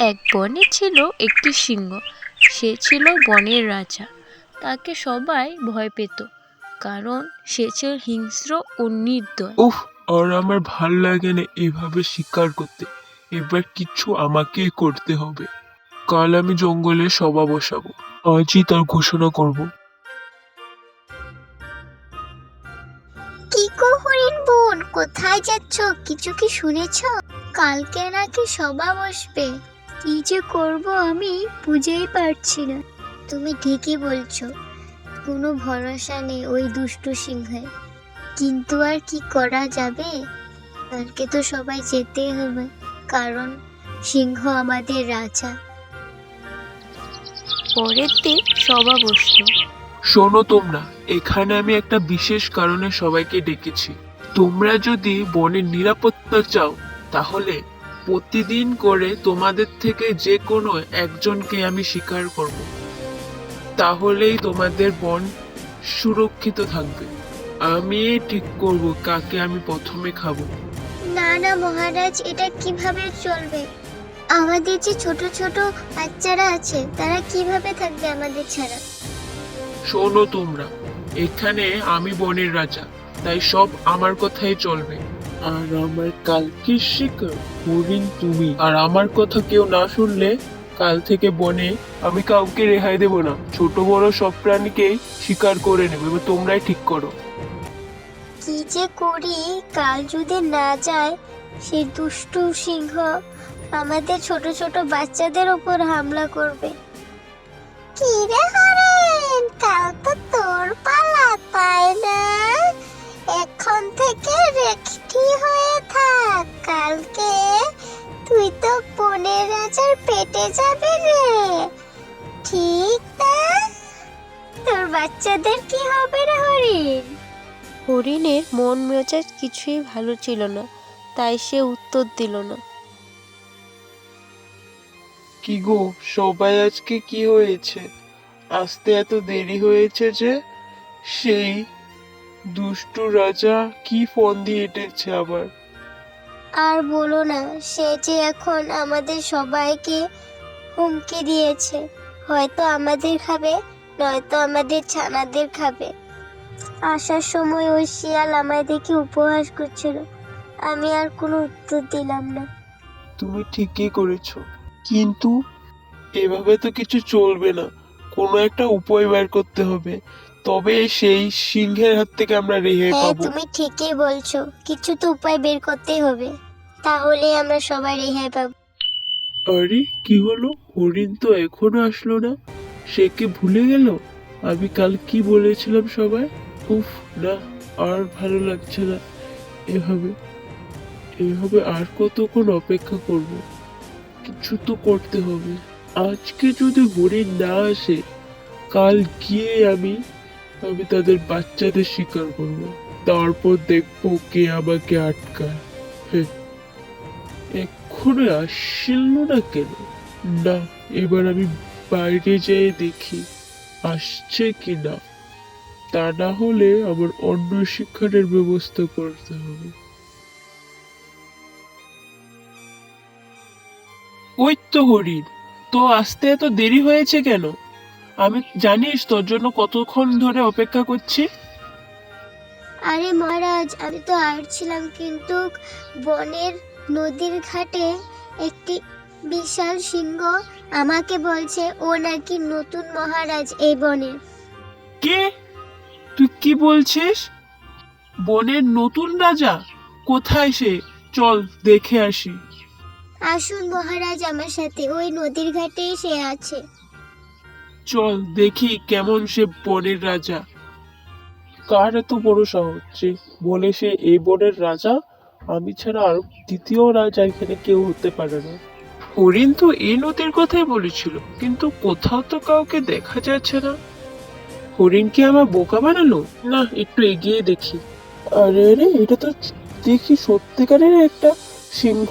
এক বনে ছিল একটি সিংহ। সে ছিল বনের রাজা। তাকে সবাই ভয় পেত, কারণ সে ছিল হিংস্র ও নির্দয়। উফ, আর আমার ভাল লাগে না এভাবে শিকার করতে। এবার কিছু আমাকেই করতে হবে। কাল আমি জঙ্গলে সভা বসাবো, আজই তার ঘোষণা করব। কি গো হরিণ বোন, কোথায় যাচ্ছ? কিছু কি শুনেছ? কালকে নাকি সভা বসবে। কি যে করব আমি বুঝেই পারছি না। তুমি ঠিকই বলছো, কোনো ভরসা নেই ওই দুষ্টু সিংহের। কিন্তু আর কি করা যাবে? কালকে তো সবাই যেতেই হবে, কারণ সিংহ আমাদের রাজা। পরের দিন সভা বসলো। শোনো তোমরা, এখানে আমি একটা বিশেষ কারণে সবাইকে ডেকেছি। তোমরা যদি বনের নিরাপত্তা চাও, তাহলে প্রতিদিন করে তোমাদের থেকে যে কোনো একজনকে আমি শিকার করব। তাহলেই তোমাদের বন সুরক্ষিত থাকবে। আমি ঠিক করব কাকে আমি প্রথমে খাবো। না না মহারাজ, এটা কিভাবে চলবে? আমাদের যে ছোট ছোট বাচ্চারা আছে, তারা কিভাবে থাকবে আমাদের ছাড়া? শোনো তোমরা, এখানে আমি বনের রাজা, তাই সব আমার কথাই চলবে। আর আমার কালকে শিকার হরিণ তুমি, আর আমার কথা কেউ না শুনলে কাল থেকে বনে আমি কাউকে রেহাই দেব না। ছোট বড় সব প্রাণীকেই শিকার করে নেবে। এবার তোমরাই ঠিক করো। কি যে করি, কাল যদি না যায়, সেই দুষ্টু সিংহ আমাদের ছোট ছোট বাচ্চাদের উপর হামলা করবে। কি রে হরেন, কাল তো তোর পালা, তাই না? এখন থেকে রেখি হয়ে থাক। কালকে তুই তো বনের রাজার পেটে যাবে রে, ঠিক না? তোর বাচ্চাদের কি হবে রে হরিণ? হরিণের মন মেজাজ কিছুই ভালো ছিল না, তাই সে উত্তর দিল না। কি গো সবাই, আজকে কি হয়েছে? আসতে এত দেরি হয়েছে যে? সেই দুষ্টু রাজা কি ফোন দিয়ে এঁটেছে আবার? আর বলো না, সে যে এখন আমাদের সবাইকে হুমকি দিয়েছে, হয়তো আমাদের খাবে, নয়তো আমাদের ছানাদের খাবে। আসার সময় ওই শিয়াল আমায় দেখে উপহাস করছিল, আমি আর কোনো উত্তর দিলাম না। তুমি ঠিকই করেছো, কিন্তু এভাবে তো কিছু চলবে না। কোনো একটা উপায় বের করতে হবে, তবে সেই সিংহের হাত থেকে আমরা রেহাই হ্যাঁ, পাবো। তুমি ঠিকই বলছো, কিছু তো উপায় বের করতেই হবে, তাহলে আমরা সবাই রেহাই পাবো। আরে কি হলো, হরিণ তো এখনো আসলো না। সে কি ভুলে গেল আমি কাল কি বলেছিলাম সবাই? উফ, না, আর ভালো লাগছে না। এভাবে এভাবে আর কতক্ষণ অপেক্ষা করব? কিছু তো করতে হবে। আজকে যদি হরিণ না আসে, কাল গিয়ে আমি আমি তাদের বাচ্চাদের শিকার করব। তারপর দেখবো কে আমাকে আটকায়। হ্যাঁ, এক্ষুনি আসছিল না কেন? না, এবার আমি বাইরে যেয়ে দেখি আসছে কিনা। তা না হলে আমার অন্য শিক্ষার ব্যবস্থা করতে হবে। ওই তো হরিণ, তো আসতে এত দেরি হয়েছে কেন? আমি জানিস তোর জন্য কতক্ষণ ধরে অপেক্ষা করছি। আরে মহারাজ, আমি তো আসছিলাম, কিন্তু বনের নদীর ঘাটে একটি বিশাল সিংহ আমাকে বলছে ও নাকি নতুন মহারাজ এই বনের। কে? তুই কি বলছিস? বনের নতুন রাজা? কোথায় সে? চল দেখে আসি। আসুন মহারাজ আমার সাথে, ওই নদীর ঘাটেই সে আছে। চল দেখি কেমন সে বনের রাজা। কার এত বড় সাহস যে বলে সে এই বনের রাজা? আমি ছাড়া আর দ্বিতীয় রাজা এখানে কেউ হতে পারে না। হরিণ তো এই নদীর কথাই বলেছিল, কিন্তু কোথাও তো কাউকে দেখা যাচ্ছে না। হরিণ কি আমার বোকা বানালো? না, একটু এগিয়ে দেখি। আরে আরে, এটা তো দেখি সত্যিকারের একটা সিংহ।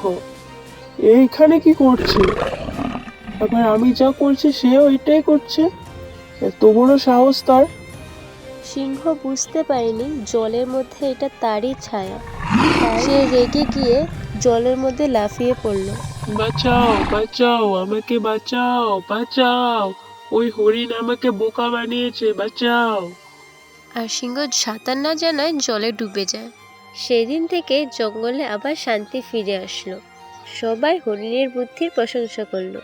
এইখানে কি করছে? আবার আমি যা করছি সেও এটাই করছে। এত বড় সাহস তার! সিংহ বুঝতে পারেনি জলের মধ্যে এটা তারই ছায়া। সে রেগে গিয়ে জলের মধ্যে লাফিয়ে পড়ল। বাঁচাও বাঁচাও, আমাকে বাঁচাও বাঁচাও, ওই হরিণ আমাকে বোকা বানিয়েছে, বাঁচাও। আর সিংহ সাঁতার না জানায় জলে ডুবে যায়। সেদিন থেকে জঙ্গলে আবার শান্তি ফিরে আসলো। সবাই হরিণের বুদ্ধির প্রশংসা করলো।